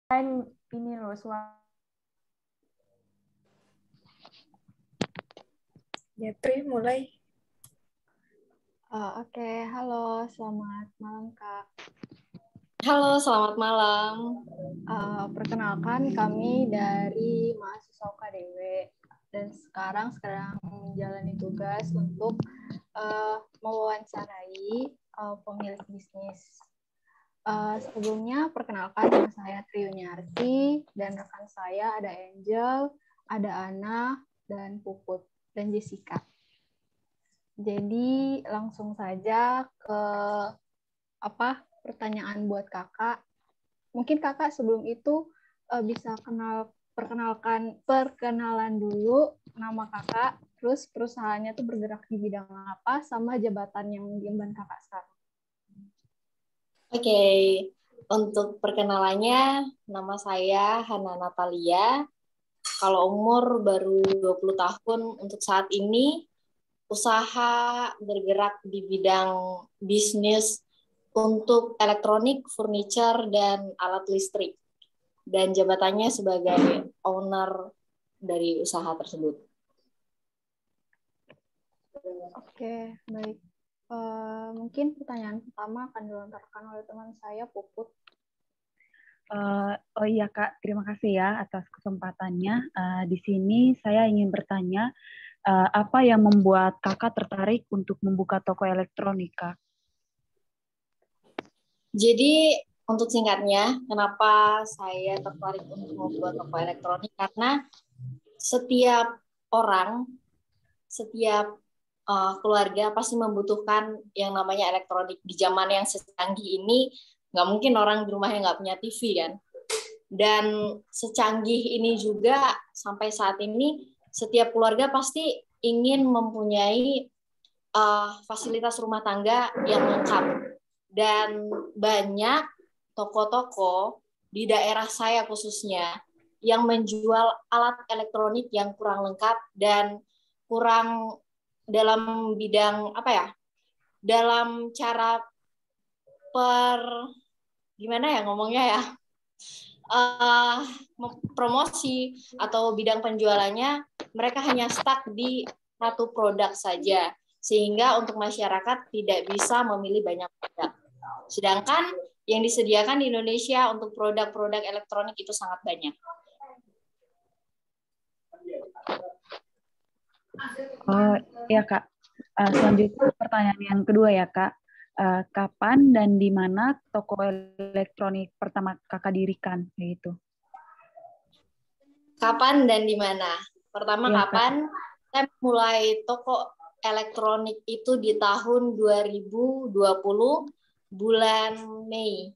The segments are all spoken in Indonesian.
ini loh suara. Ya, Pri, mulai. Oke. Halo, selamat malam Kak. Halo, selamat malam. Perkenalkan, kami dari mahasiswa UKDW dan sekarang menjalani tugas untuk mewawancarai pemilik bisnis. Sebelumnya, perkenalkan, nama saya Triyunyarti dan rekan saya ada Angel, ada Ana, dan Puput, dan Jessica. Jadi langsung saja ke pertanyaan buat kakak. Mungkin kakak sebelum itu bisa perkenalan dulu nama kakak, terus perusahaannya tuh bergerak di bidang apa, sama jabatan yang diemban kakak sekarang. Oke, untuk perkenalannya, nama saya Hana Natalia. Kalau umur baru 20 tahun, untuk saat ini usaha bergerak di bidang bisnis untuk elektronik, furniture, dan alat listrik. Dan jabatannya sebagai owner dari usaha tersebut. Oke, baik. Mungkin pertanyaan pertama akan dilontarkan oleh teman saya, Puput. Oh iya Kak, terima kasih ya atas kesempatannya. Di sini saya ingin bertanya, apa yang membuat kakak tertarik untuk membuka toko elektronik, Kak? Jadi untuk singkatnya, kenapa saya tertarik untuk membuat toko elektronik? Karena setiap orang, setiap keluarga pasti membutuhkan yang namanya elektronik. Di zaman yang secanggih ini, nggak mungkin orang di rumahnya nggak punya TV kan. Dan secanggih ini juga sampai saat ini, setiap keluarga pasti ingin mempunyai fasilitas rumah tangga yang lengkap. Dan banyak toko-toko di daerah saya khususnya yang menjual alat elektronik yang kurang lengkap dan kurang dalam bidang dalam cara gimana ya ngomongnya ya, promosi atau bidang penjualannya mereka hanya stuck di satu produk saja, sehingga untuk masyarakat tidak bisa memilih banyak produk. Sedangkan yang disediakan di Indonesia untuk produk-produk elektronik itu sangat banyak. Oh iya Kak, selanjutnya pertanyaan yang kedua ya Kak. Kapan dan di mana toko elektronik pertama kakak dirikan? Gitu. Kapan dan di mana? Pertama ya, kapan? Kak. Saya mulai toko elektronik itu di tahun 2020 bulan Mei.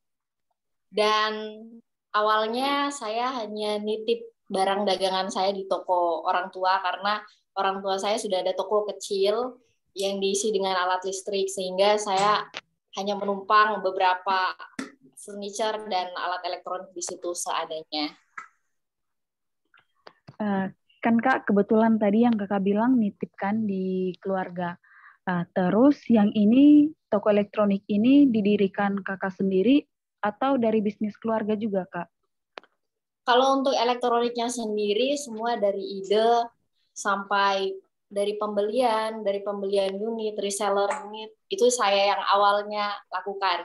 Dan awalnya saya hanya nitip barang dagangan saya di toko orang tua karena orang tua saya sudah ada toko kecil yang diisi dengan alat listrik, sehingga saya hanya menumpang beberapa furniture dan alat elektronik di situ seadanya. Kan Kak, kebetulan tadi yang kakak bilang nitip kan di keluarga. Terus yang ini, toko elektronik ini didirikan kakak sendiri atau dari bisnis keluarga juga Kak? Kalau untuk elektroniknya sendiri, semua dari ide sampai dari pembelian unit, reseller unit, itu saya yang awalnya lakukan.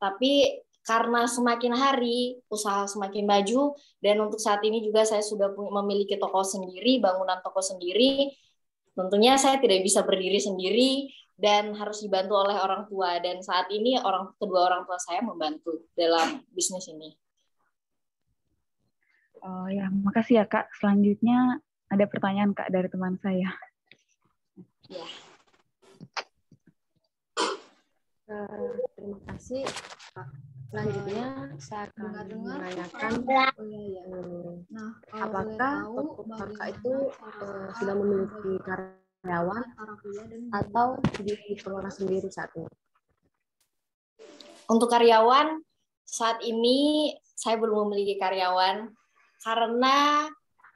Tapi karena semakin hari usaha semakin maju, dan untuk saat ini juga saya sudah memiliki toko sendiri, bangunan toko sendiri, tentunya saya tidak bisa berdiri sendiri dan harus dibantu oleh orang tua. Dan saat ini kedua orang tua saya membantu dalam bisnis ini. Oh ya, makasih ya Kak. Selanjutnya ada pertanyaan Kak dari teman saya. Ya. Terima kasih. Selanjutnya saya akan menanyakan apakah toko kakak itu sudah memiliki karyawan atau dikelola sendiri saat ini? Untuk karyawan, saat ini saya belum memiliki karyawan karena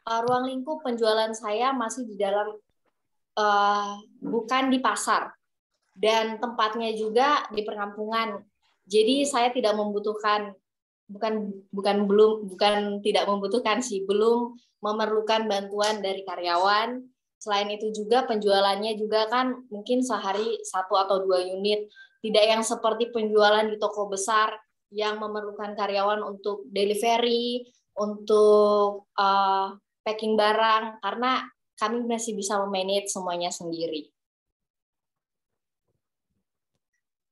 ruang lingkup penjualan saya masih di dalam bukan di pasar, dan tempatnya juga di perkampungan. Jadi saya tidak membutuhkan bukan tidak membutuhkan sih, belum memerlukan bantuan dari karyawan. Selain itu juga penjualannya juga kan mungkin sehari 1 atau 2 unit, tidak yang seperti penjualan di toko besar yang memerlukan karyawan untuk delivery, untuk packing barang, karena kami masih bisa memanage semuanya sendiri.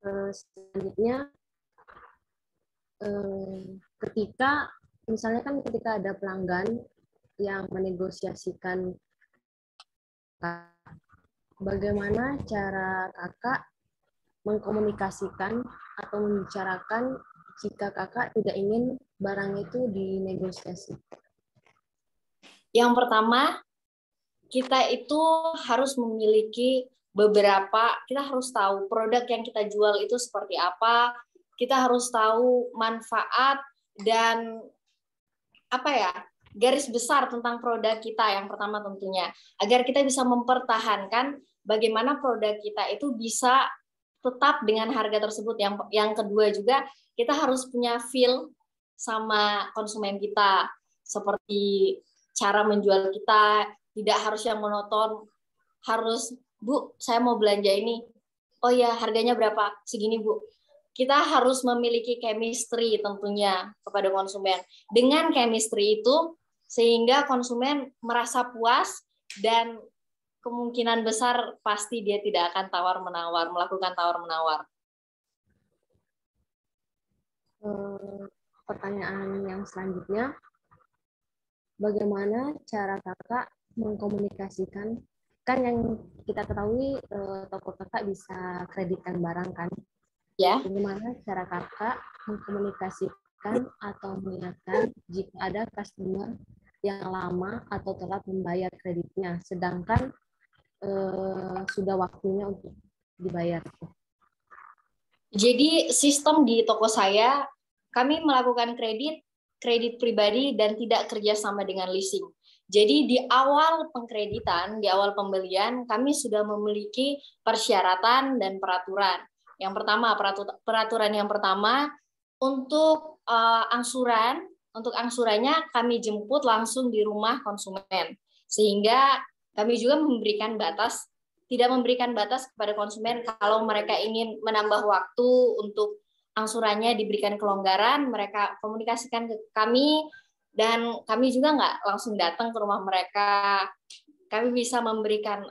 Selanjutnya, ketika misalnya kan ketika ada pelanggan yang menegosiasikan, bagaimana cara kakak mengkomunikasikan atau membicarakan jika kakak tidak ingin barang itu dinegosiasi? Yang pertama, kita itu harus memiliki kita harus tahu produk yang kita jual itu seperti apa, kita harus tahu manfaat dan garis besar tentang produk kita yang pertama tentunya, agar kita bisa mempertahankan bagaimana produk kita itu bisa tetap dengan harga tersebut. Yang kedua juga, kita harus punya feel sama konsumen kita, seperti cara menjual kita, tidak harus yang monoton, harus, Bu, saya mau belanja ini, oh ya harganya berapa? Segini, Bu. Kita harus memiliki chemistry tentunya kepada konsumen. Dengan chemistry itu, sehingga konsumen merasa puas dan kemungkinan besar pasti dia tidak akan melakukan tawar-menawar. Pertanyaan yang selanjutnya, bagaimana cara kakak mengkomunikasikan, kan yang kita ketahui toko kakak bisa kreditkan barang kan? Ya. Bagaimana cara kakak mengkomunikasikan atau mengingatkan jika ada customer yang lama atau telat membayar kreditnya, sedangkan sudah waktunya untuk dibayar? Jadi sistem di toko saya, kami melakukan kredit pribadi dan tidak kerjasama dengan leasing. Jadi di awal pengkreditan, di awal pembelian, kami sudah memiliki persyaratan dan peraturan. Yang pertama, peraturan yang pertama, untuk angsurannya kami jemput langsung di rumah konsumen. Sehingga kami juga tidak memberikan batas kepada konsumen kalau mereka ingin menambah waktu untuk angsurannya diberikan kelonggaran, mereka komunikasikan ke kami, dan kami juga nggak langsung datang ke rumah mereka. Kami bisa memberikan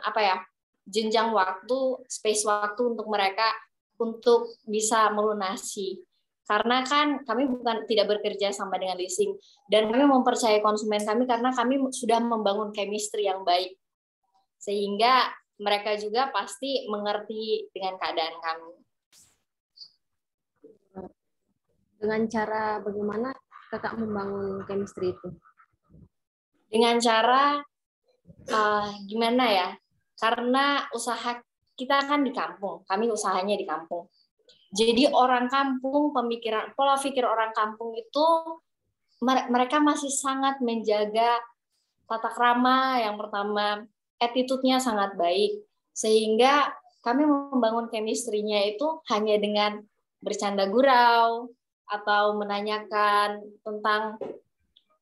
jenjang waktu, space waktu untuk mereka untuk bisa melunasi. Karena kan kami tidak bekerja sama dengan leasing, dan kami mempercayai konsumen kami karena kami sudah membangun chemistry yang baik. Sehingga mereka juga pasti mengerti dengan keadaan kami. Dengan cara bagaimana kakak membangun chemistry itu? Dengan cara gimana ya? Karena usaha kita kan di kampung, kami usahanya di kampung. Jadi orang kampung, pola pikir orang kampung itu mereka masih sangat menjaga tata krama yang pertama, attitude-nya sangat baik. Sehingga kami membangun chemistry-nya itu hanya dengan bercanda gurau, atau menanyakan tentang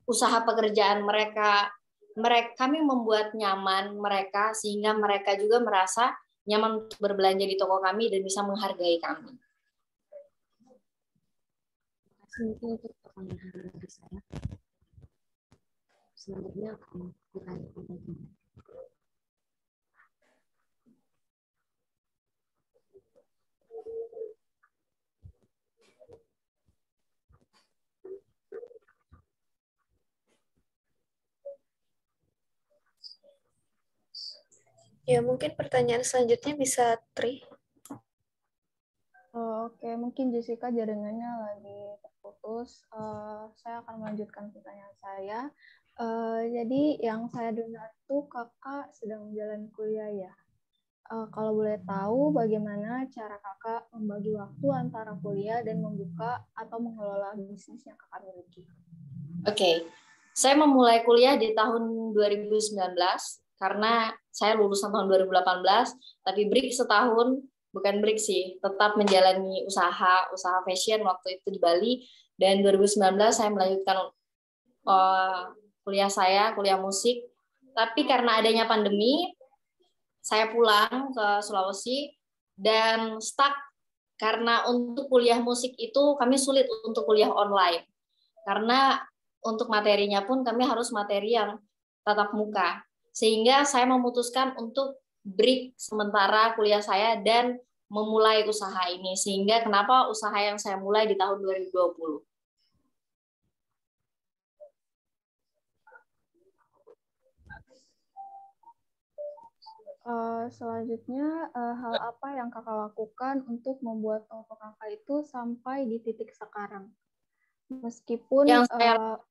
usaha pekerjaan mereka. Kami membuat nyaman mereka sehingga mereka juga merasa nyaman untuk berbelanja di toko kami dan bisa menghargai kami. Mungkin untuk pertanyaan dari saya. Selanjutnya akan ditanyakan. Ya, mungkin pertanyaan selanjutnya bisa Tri. Oke, mungkin Jessica jaringannya lagi terputus. Saya akan melanjutkan pertanyaan saya. Jadi yang saya dengar itu kakak sedang menjalani kuliah ya. Kalau boleh tahu bagaimana cara kakak membagi waktu antara kuliah dan membuka atau mengelola bisnis yang kakak miliki? Oke. Saya memulai kuliah di tahun 2019 karena saya lulusan tahun 2018, tapi break setahun bukan break sih, tetap menjalani usaha fashion waktu itu di Bali. Dan 2019 saya melanjutkan kuliah musik. Tapi karena adanya pandemi, saya pulang ke Sulawesi dan stuck karena untuk kuliah musik itu kami sulit untuk kuliah online. Karena untuk materinya pun kami harus materi yang tatap muka. Sehingga saya memutuskan untuk break sementara kuliah saya dan memulai usaha ini. Sehingga kenapa usaha yang saya mulai di tahun 2020. Selanjutnya, hal apa yang kakak lakukan untuk membuat toko kakak itu sampai di titik sekarang? Meskipun yang saya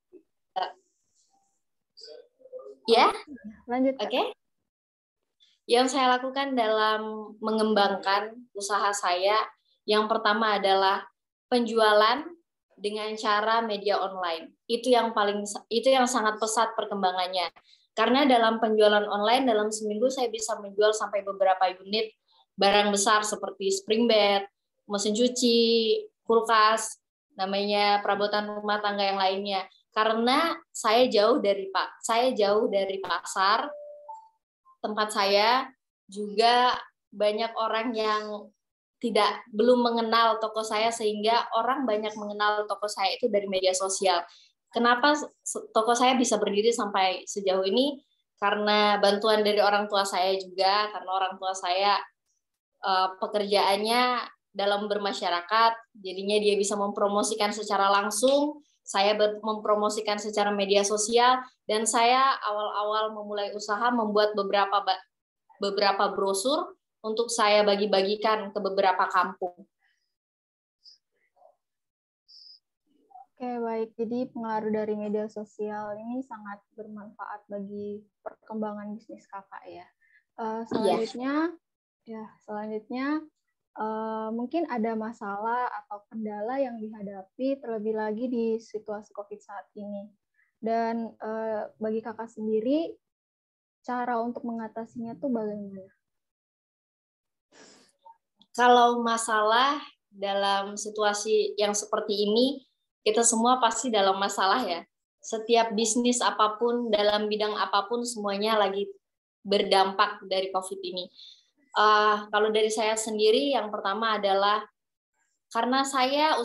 ya, lanjut. Oke. Yang saya lakukan dalam mengembangkan usaha saya, yang pertama adalah penjualan dengan cara media online. Itu yang sangat pesat perkembangannya. Karena dalam penjualan online dalam seminggu saya bisa menjual sampai beberapa unit barang besar seperti spring bed, mesin cuci, kulkas, namanya perabotan rumah tangga yang lainnya. Karena saya jauh dari pasar, tempat saya juga banyak orang yang belum mengenal toko saya, sehingga orang banyak mengenal toko saya itu dari media sosial. Kenapa toko saya bisa berdiri sampai sejauh ini? Karena bantuan dari orang tua saya juga, karena orang tua saya pekerjaannya dalam bermasyarakat, jadinya dia bisa mempromosikan secara langsung, saya mempromosikan secara media sosial, dan saya awal-awal memulai usaha membuat beberapa brosur untuk saya bagi-bagikan ke beberapa kampung. Oke, baik. Jadi pengaruh dari media sosial ini sangat bermanfaat bagi perkembangan bisnis kakak ya. Selanjutnya, mungkin ada masalah atau kendala yang dihadapi terlebih lagi di situasi COVID saat ini. Dan bagi kakak sendiri, cara untuk mengatasinya tuh bagaimana? Kalau masalah dalam situasi yang seperti ini, kita semua pasti dalam masalah ya. Setiap bisnis apapun, dalam bidang apapun, semuanya lagi berdampak dari COVID ini. Kalau dari saya sendiri, yang pertama adalah karena saya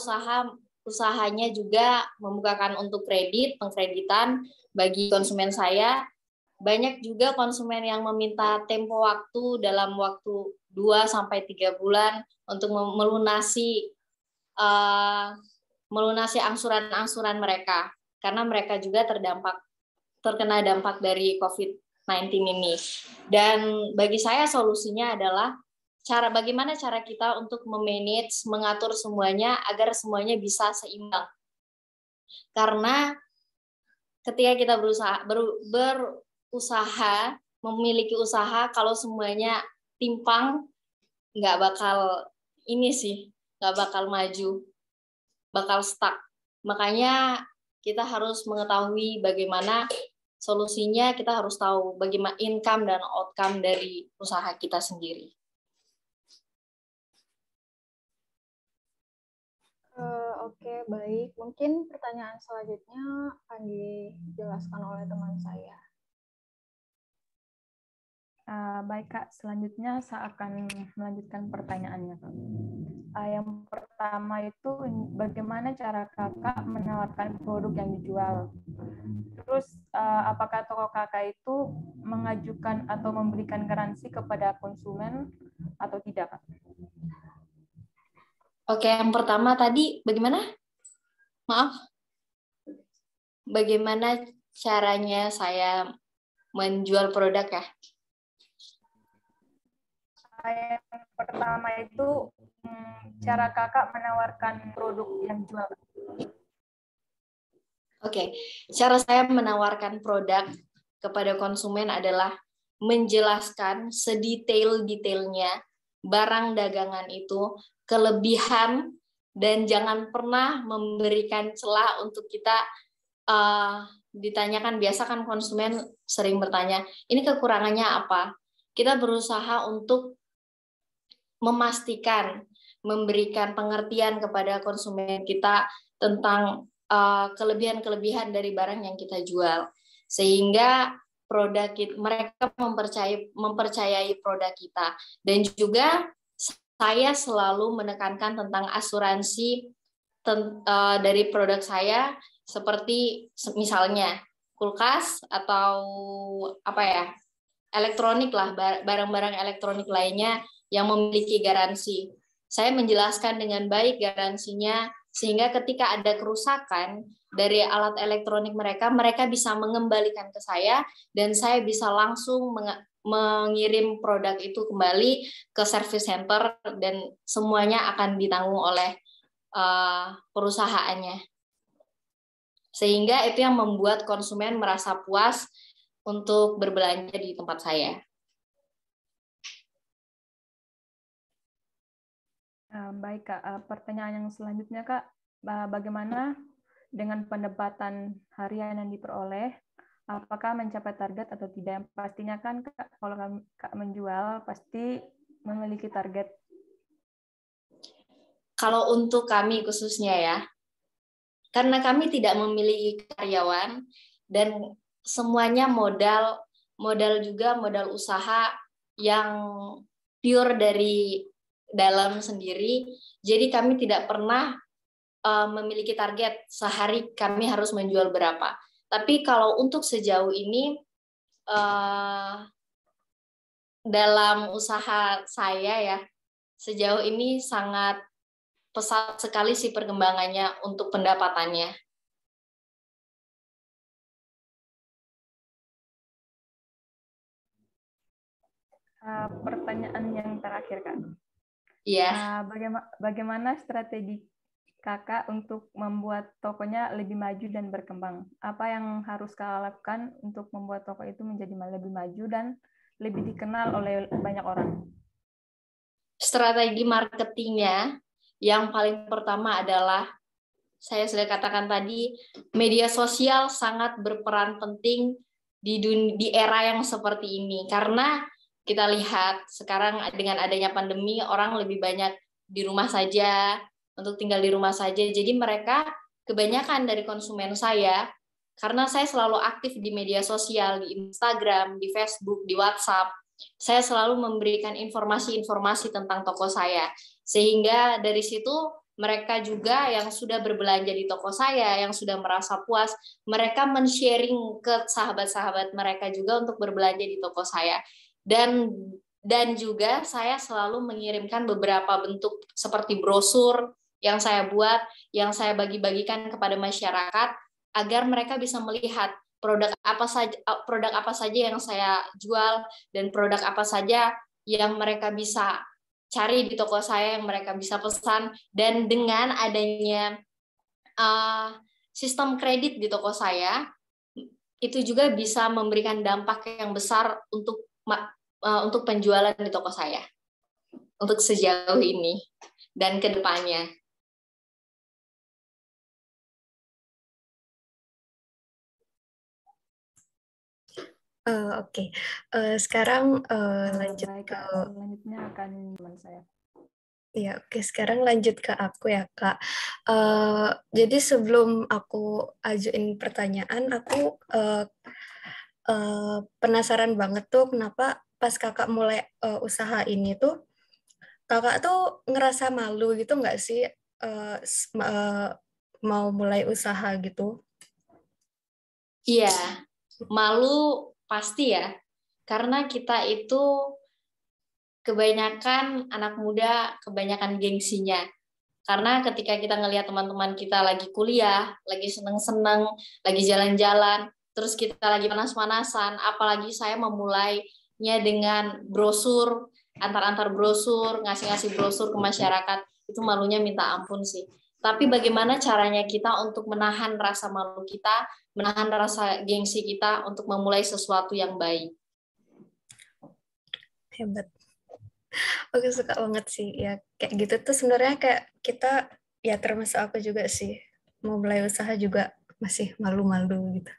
usahanya juga membukakan untuk pengkreditan bagi konsumen saya. Banyak juga konsumen yang meminta tempo waktu dalam waktu 2-3 bulan untuk melunasi angsuran-angsuran mereka, karena mereka juga terkena dampak dari COVID-19 ini. Dan bagi saya solusinya adalah bagaimana cara kita untuk mengatur semuanya agar semuanya bisa seimbang. Karena ketika kita berusaha, memiliki usaha, kalau semuanya timpang, nggak bakal maju, bakal stuck. Makanya kita harus mengetahui bagaimana solusinya, kita harus tahu bagaimana income dan outcome dari usaha kita sendiri. Oke, baik. Mungkin pertanyaan selanjutnya akan dijelaskan oleh teman saya. Baik Kak, selanjutnya saya akan melanjutkan pertanyaannya Kak. Yang pertama itu bagaimana cara kakak menawarkan produk yang dijual? Terus apakah toko kakak itu mengajukan atau memberikan garansi kepada konsumen atau tidak Kak? Oke, yang pertama tadi bagaimana? Maaf. Bagaimana caranya saya menjual produk ya? Yang pertama itu cara kakak menawarkan produk yang dijual. Oke, cara saya menawarkan produk kepada konsumen adalah menjelaskan sedetail-detailnya barang dagangan itu, kelebihan, dan jangan pernah memberikan celah untuk kita ditanyakan. Biasa kan konsumen sering bertanya, ini kekurangannya apa? Kita berusaha untuk memastikan, memberikan pengertian kepada konsumen kita tentang kelebihan-kelebihan dari barang yang kita jual, sehingga mereka mempercayai produk kita. Dan juga saya selalu menekankan tentang asuransi dari produk saya, seperti misalnya kulkas atau apa ya, elektronik lah, barang-barang elektronik lainnya yang memiliki garansi. Saya menjelaskan dengan baik garansinya, sehingga ketika ada kerusakan dari alat elektronik mereka bisa mengembalikan ke saya, dan saya bisa langsung mengirim produk itu kembali ke service center, dan semuanya akan ditanggung oleh perusahaannya. Sehingga itu yang membuat konsumen merasa puas untuk berbelanja di tempat saya. Baik Kak, pertanyaan yang selanjutnya Kak, bagaimana dengan pendapatan harian yang diperoleh? Apakah mencapai target atau tidak? Yang pastinya kan Kak, kalau Kak menjual pasti memiliki target. Kalau untuk kami khususnya ya, karena kami tidak memiliki karyawan dan semuanya modal usaha yang pure dari dalam sendiri, jadi kami tidak pernah memiliki target sehari kami harus menjual berapa. Tapi kalau untuk sejauh ini dalam usaha saya ya, sejauh ini sangat pesat sekali sih perkembangannya untuk pendapatannya. Pertanyaan yang terakhir Kak. Iya. Bagaimana strategi Kakak untuk membuat tokonya lebih maju dan berkembang? Apa yang harus Kakak lakukan untuk membuat toko itu menjadi lebih maju dan lebih dikenal oleh banyak orang? Strategi marketingnya yang paling pertama adalah, saya sudah katakan tadi, media sosial sangat berperan penting di era yang seperti ini. Karena kita lihat sekarang dengan adanya pandemi, orang lebih banyak di rumah saja, untuk tinggal di rumah saja. Jadi mereka, kebanyakan dari konsumen saya, karena saya selalu aktif di media sosial, di Instagram, di Facebook, di WhatsApp, saya selalu memberikan informasi-informasi tentang toko saya. Sehingga dari situ mereka juga yang sudah berbelanja di toko saya, yang sudah merasa puas, mereka men-sharing ke sahabat-sahabat mereka juga untuk berbelanja di toko saya. Dan juga saya selalu mengirimkan beberapa bentuk seperti brosur yang saya buat, yang saya bagi-bagikan kepada masyarakat, agar mereka bisa melihat produk apa saja yang saya jual, dan produk apa saja yang mereka bisa cari di toko saya, yang mereka bisa pesan. Dan dengan adanya sistem kredit di toko saya, itu juga bisa memberikan dampak yang besar untuk penjualan di toko saya untuk sejauh ini dan ke depannya. Oke. Sekarang lanjut baik, ke selanjutnya akan teman saya. Ya, oke. Sekarang lanjut ke aku ya, Kak. Jadi sebelum aku ajuin pertanyaan, aku penasaran banget tuh kenapa pas Kakak mulai usaha ini tuh, Kakak tuh ngerasa malu gitu nggak sih mau mulai usaha gitu? Iya, malu pasti ya. Karena kita itu kebanyakan anak muda, kebanyakan gengsinya. Karena ketika kita ngelihat teman-teman kita lagi kuliah, lagi seneng-seneng, lagi jalan-jalan, terus kita lagi panas-panasan, apalagi saya memulainya dengan brosur, antar-antar brosur, ngasih-ngasih brosur ke masyarakat, itu malunya minta ampun sih. Tapi bagaimana caranya kita untuk menahan rasa malu kita, menahan rasa gengsi kita untuk memulai sesuatu yang baik. Hebat. Oke, suka banget sih ya kayak gitu tuh. Sebenarnya kayak kita ya, termasuk aku juga sih, mau mulai usaha juga masih malu-malu gitu.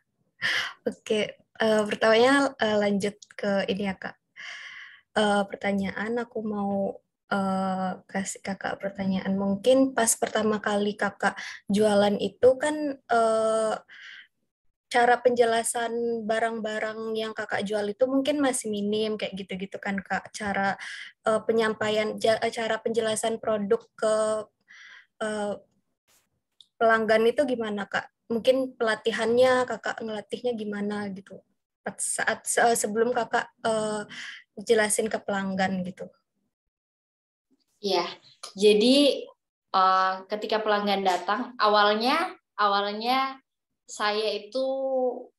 Oke, pertamanya lanjut ke ini ya Kak. Pertanyaan aku mau kasih kakak pertanyaan. Mungkin pas pertama kali kakak jualan itu kan cara penjelasan barang-barang yang kakak jual itu mungkin masih minim kayak gitu-gitu kan kak. Cara penyampaian, cara penjelasan produk ke pelanggan itu gimana kak? Mungkin pelatihannya kakak ngelatihnya gimana gitu? Saat sebelum kakak jelasin ke pelanggan gitu. Iya, jadi ketika pelanggan datang, awalnya saya itu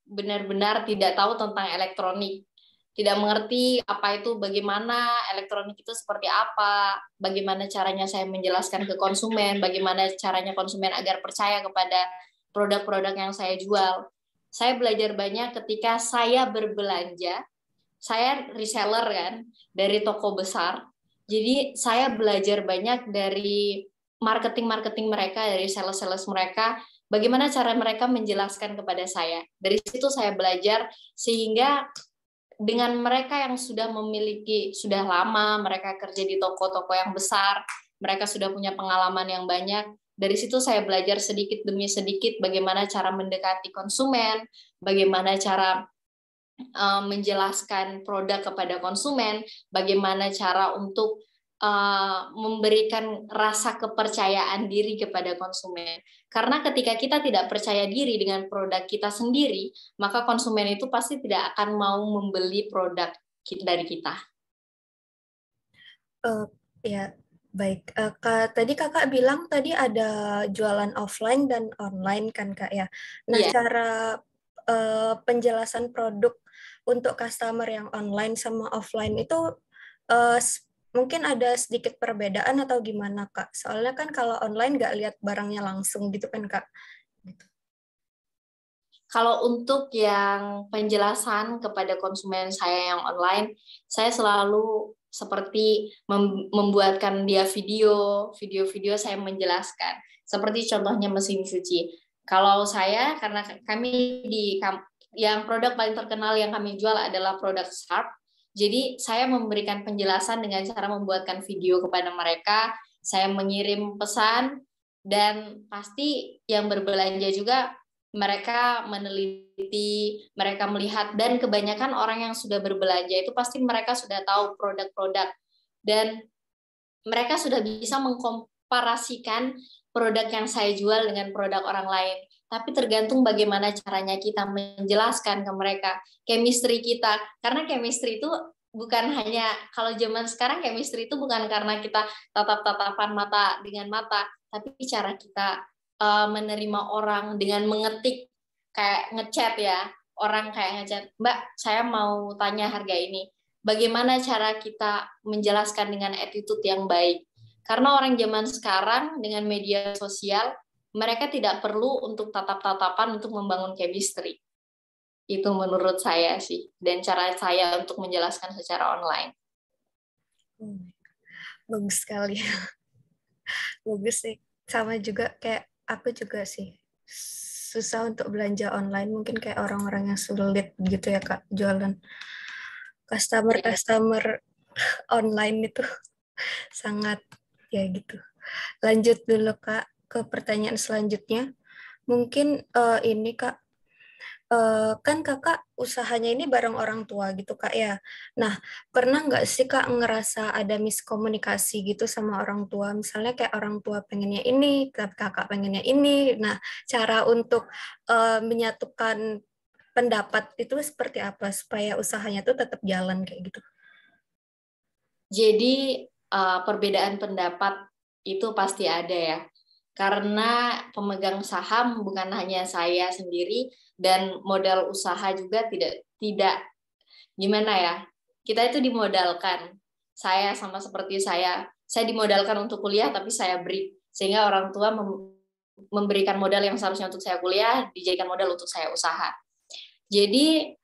benar-benar tidak tahu tentang elektronik, tidak mengerti apa itu, bagaimana elektronik itu seperti apa, bagaimana caranya saya menjelaskan ke konsumen, bagaimana caranya konsumen agar percaya kepada produk-produk yang saya jual. Saya belajar banyak ketika saya berbelanja, saya reseller kan, dari toko besar. Jadi saya belajar banyak dari marketing mereka, dari sales mereka, bagaimana cara mereka menjelaskan kepada saya. Dari situ saya belajar, sehingga dengan mereka yang sudah lama, mereka kerja di toko-toko yang besar, mereka sudah punya pengalaman yang banyak. Dari situ saya belajar sedikit demi sedikit bagaimana cara mendekati konsumen, bagaimana cara menjelaskan produk kepada konsumen, bagaimana cara untuk memberikan rasa kepercayaan diri kepada konsumen. Karena ketika kita tidak percaya diri dengan produk kita sendiri, maka konsumen itu pasti tidak akan mau membeli produk dari kita. Ya, baik. Tadi kakak bilang tadi ada jualan offline dan online kan kak ya. Nah, Iya. cara penjelasan produk untuk customer yang online sama offline itu mungkin ada sedikit perbedaan atau gimana kak? Soalnya kan kalau online nggak lihat barangnya langsung gitu kan kak. Gitu. Kalau untuk yang penjelasan kepada konsumen saya yang online, saya selalu seperti membuatkan dia video saya menjelaskan. Seperti contohnya mesin cuci. Kalau saya, karena kami yang produk paling terkenal yang kami jual adalah produk Sharp, jadi saya memberikan penjelasan dengan cara membuatkan video kepada mereka, saya mengirim pesan, dan pasti yang berbelanja juga mereka meneliti, mereka melihat, dan kebanyakan orang yang sudah berbelanja itu pasti mereka sudah tahu produk-produk, dan mereka sudah bisa mengkomparasikan produk yang saya jual dengan produk orang lain. Tapi tergantung bagaimana caranya kita menjelaskan ke mereka, chemistry kita. Karena chemistry itu bukan hanya, kalau zaman sekarang chemistry itu bukan karena kita tatap-tatapan mata dengan mata, tapi cara kita menerima orang dengan mengetik, kayak ngechat ya, orang kayak ngechat, Mbak, saya mau tanya harga ini. Bagaimana cara kita menjelaskan dengan attitude yang baik? Karena orang zaman sekarang dengan media sosial, mereka tidak perlu untuk tatap-tatapan untuk membangun chemistry. Itu menurut saya sih, dan cara saya untuk menjelaskan secara online. Bagus sekali. Bagus sih. Sama juga kayak aku juga sih susah untuk belanja online, mungkin kayak orang-orang yang sulit gitu ya kak jualan customer online itu sangat ya gitu. Lanjut dulu kak ke pertanyaan selanjutnya. Mungkin ini kak, kan kakak usahanya ini bareng orang tua gitu kak ya. Nah, pernah nggak sih kak ngerasa ada miskomunikasi gitu sama orang tua? Misalnya kayak orang tua pengennya ini, kakak pengennya ini. Nah, cara untuk menyatukan pendapat itu seperti apa supaya usahanya tuh tetap jalan kayak gitu? Jadi perbedaan pendapat itu pasti ada ya. Karena pemegang saham bukan hanya saya sendiri, dan modal usaha juga tidak gimana ya, kita itu dimodalkan. Saya sama seperti saya dimodalkan untuk kuliah tapi saya break, sehingga orang tua memberikan modal yang seharusnya untuk saya kuliah dijadikan modal untuk saya usaha. Jadi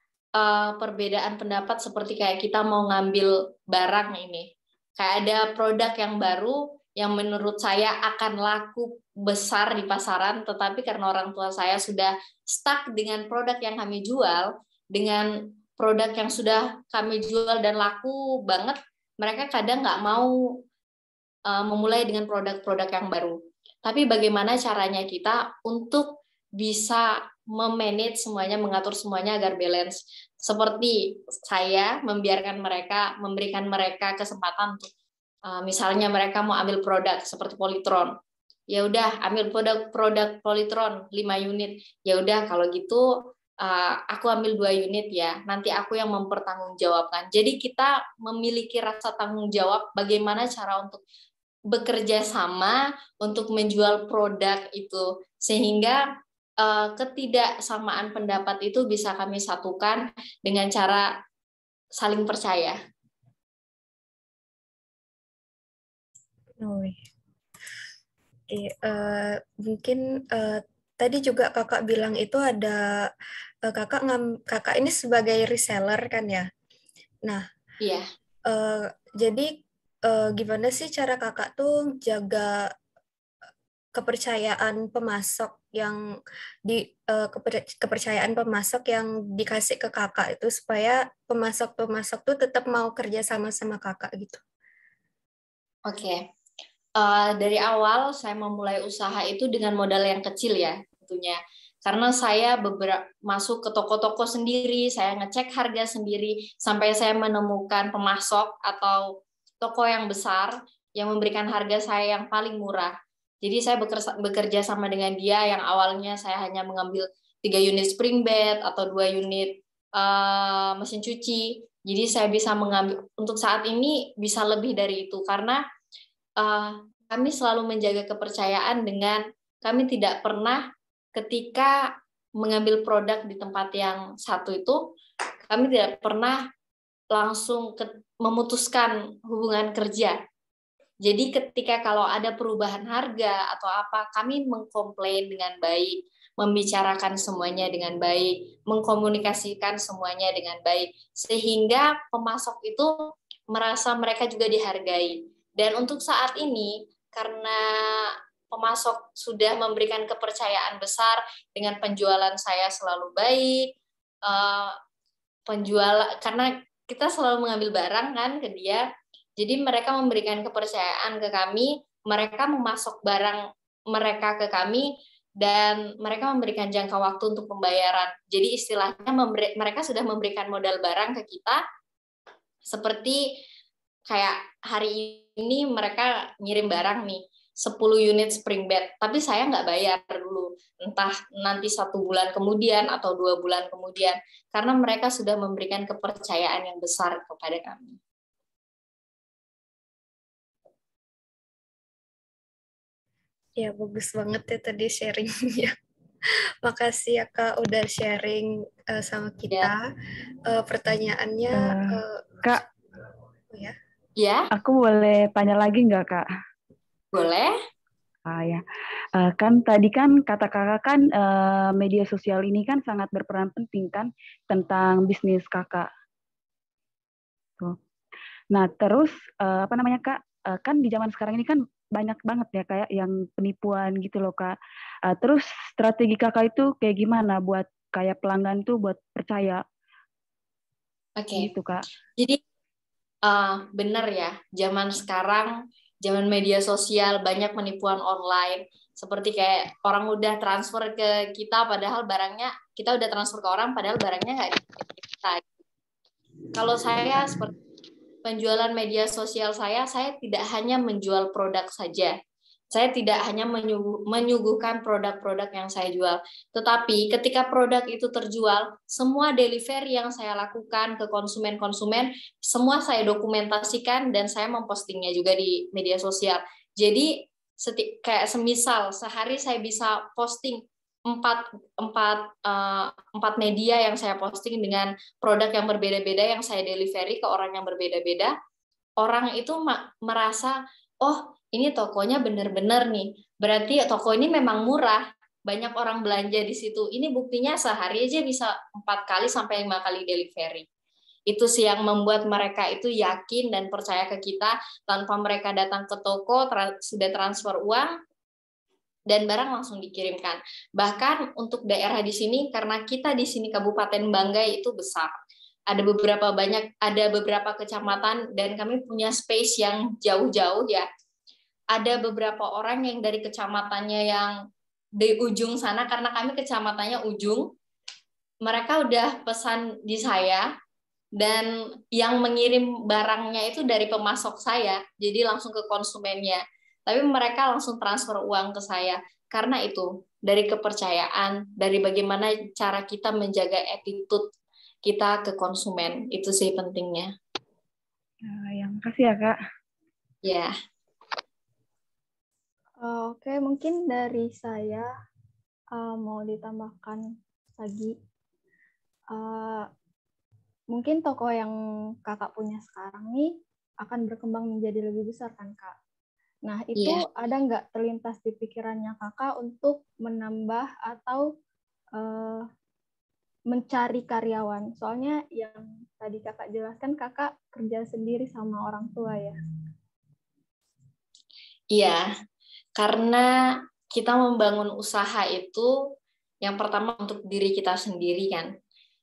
perbedaan pendapat seperti kayak kita mau ngambil barang ini, kayak ada produk yang baru yang menurut saya akan laku besar di pasaran, tetapi karena orang tua saya sudah stuck dengan produk yang kami jual, dengan produk yang sudah kami jual dan laku banget, mereka kadang nggak mau memulai dengan produk-produk yang baru. Tapi bagaimana caranya kita untuk bisa memanage semuanya, mengatur semuanya agar balance. Seperti saya memberikan mereka kesempatan untuk misalnya mereka mau ambil produk seperti Polytron. Ya udah, ambil produk Polytron 5 unit. Ya udah, kalau gitu aku ambil 2 unit ya. Nanti aku yang mempertanggungjawabkan. Jadi kita memiliki rasa tanggung jawab bagaimana cara untuk bekerja sama untuk menjual produk itu, sehingga ketidaksamaan pendapat itu bisa kami satukan dengan cara saling percaya. Oke, mungkin tadi juga kakak bilang itu ada kakak ini sebagai reseller kan ya. Nah, iya. Jadi gimana sih cara kakak tuh jaga kepercayaan pemasok yang kepercayaan pemasok yang dikasih ke kakak itu supaya pemasok tuh tetap mau kerja sama kakak gitu. Oke. Dari awal saya memulai usaha itu dengan modal yang kecil ya tentunya. Karena saya masuk ke toko-toko sendiri, saya ngecek harga sendiri sampai saya menemukan pemasok atau toko yang besar yang memberikan harga saya yang paling murah. Jadi saya bekerja sama dengan dia yang awalnya saya hanya mengambil 3 unit spring bed atau 2 unit mesin cuci. Jadi saya bisa mengambil, untuk saat ini bisa lebih dari itu karena kami selalu menjaga kepercayaan dengan kami tidak pernah ketika mengambil produk di tempat yang satu itu, kami tidak pernah langsung memutuskan hubungan kerja. Jadi ketika kalau ada perubahan harga atau apa, kami mengkomplain dengan baik, membicarakan semuanya dengan baik, mengkomunikasikan semuanya dengan baik, sehingga pemasok itu merasa mereka juga dihargai. Dan untuk saat ini, karena pemasok sudah memberikan kepercayaan besar dengan penjualan saya selalu baik, karena kita selalu mengambil barang kan ke dia, jadi mereka memberikan kepercayaan ke kami, mereka memasok barang mereka ke kami, dan mereka memberikan jangka waktu untuk pembayaran. Jadi istilahnya mereka sudah memberikan modal barang ke kita, seperti kayak hari ini mereka ngirim barang nih, 10 unit spring bed, tapi saya nggak bayar dulu, entah nanti 1 bulan kemudian atau 2 bulan kemudian, karena mereka sudah memberikan kepercayaan yang besar kepada kami. Ya, bagus banget ya tadi sharingnya. Makasih ya Kak udah sharing sama kita. Pertanyaannya, Kak, ya. Ya. Aku boleh tanya lagi nggak Kak? Boleh. Ya, kan tadi kan kata kakak kan media sosial ini kan sangat berperan penting kan tentang bisnis kakak. Tuh. Nah terus apa namanya Kak? Kan di zaman sekarang ini kan banyak banget ya kayak yang penipuan gitu loh Kak. Terus strategi kakak itu kayak gimana buat kayak pelanggan tuh buat percaya? Oke. Gitu Kak. Jadi benar ya, zaman sekarang, zaman media sosial banyak penipuan online. Seperti kayak orang udah transfer ke kita padahal barangnya, kita udah transfer ke orang padahal barangnya nggak di kita. Kalau saya seperti penjualan media sosial saya tidak hanya menjual produk saja. Saya tidak hanya menyuguhkan produk-produk yang saya jual, tetapi ketika produk itu terjual, semua delivery yang saya lakukan ke konsumen-konsumen, semua saya dokumentasikan dan saya mempostingnya juga di media sosial. Jadi kayak semisal sehari saya bisa posting 4 media yang saya posting dengan produk yang berbeda-beda yang saya delivery ke orang yang berbeda-beda. Orang itu merasa, oh ini tokonya benar-benar nih, berarti toko ini memang murah, banyak orang belanja di situ. Ini buktinya sehari aja bisa 4 kali sampai 5 kali delivery. Itu sih yang membuat mereka itu yakin dan percaya ke kita tanpa mereka datang ke toko, sudah transfer uang, dan barang langsung dikirimkan. Bahkan untuk daerah di sini, karena kita di sini Kabupaten Banggai itu besar, ada beberapa kecamatan dan kami punya space yang jauh-jauh ya. ada beberapa orang yang dari kecamatannya yang di ujung sana, karena kami kecamatannya ujung, mereka udah pesan di saya, dan yang mengirim barangnya itu dari pemasok saya, jadi langsung ke konsumennya. Tapi mereka langsung transfer uang ke saya. Karena itu, dari kepercayaan, dari bagaimana cara kita menjaga attitude kita ke konsumen, itu sih pentingnya. Yang kasih ya, Kak. Ya. Oke, mungkin dari saya mau ditambahkan lagi. Mungkin toko yang kakak punya sekarang nih akan berkembang menjadi lebih besar kan, Kak? Nah, itu ada nggak terlintas di pikirannya kakak untuk menambah atau mencari karyawan? Soalnya yang tadi kakak jelaskan, kakak kerja sendiri sama orang tua ya? Iya, karena kita membangun usaha itu yang pertama untuk diri kita sendiri kan.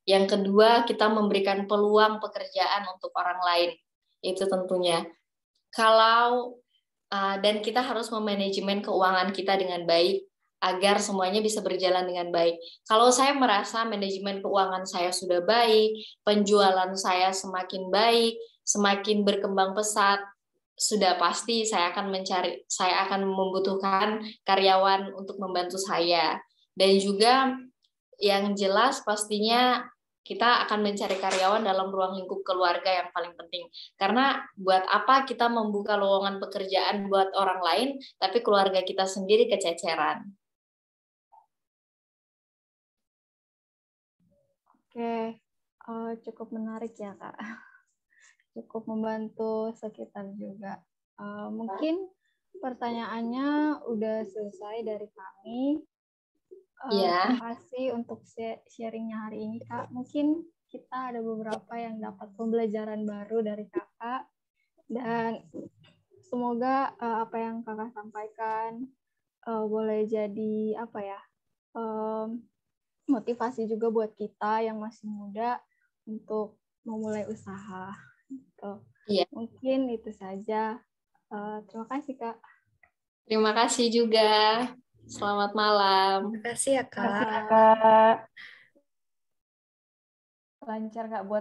Yang kedua, kita memberikan peluang pekerjaan untuk orang lain. Itu tentunya. Dan kita harus memanajemen keuangan kita dengan baik agar semuanya bisa berjalan dengan baik. Kalau saya merasa manajemen keuangan saya sudah baik, penjualan saya semakin baik, semakin berkembang pesat, sudah pasti saya akan membutuhkan karyawan untuk membantu saya. Dan juga yang jelas pastinya kita akan mencari karyawan dalam ruang lingkup keluarga yang paling penting. Karena buat apa kita membuka lowongan pekerjaan buat orang lain, tapi keluarga kita sendiri kececeran. Oke, cukup menarik ya, Kak. Cukup membantu sekitar juga. Mungkin pertanyaannya udah selesai dari kami. Terima kasih untuk sharingnya hari ini, Kak. Mungkin kita ada beberapa yang dapat pembelajaran baru dari kakak. Dan semoga apa yang kakak sampaikan boleh jadi motivasi juga buat kita yang masih muda untuk memulai usaha. Gitu. Iya. Mungkin itu saja. Terima kasih, Kak. Terima kasih juga. Selamat malam. Terima kasih ya, Kak. Terima kasih, Kak. Lancar nggak buat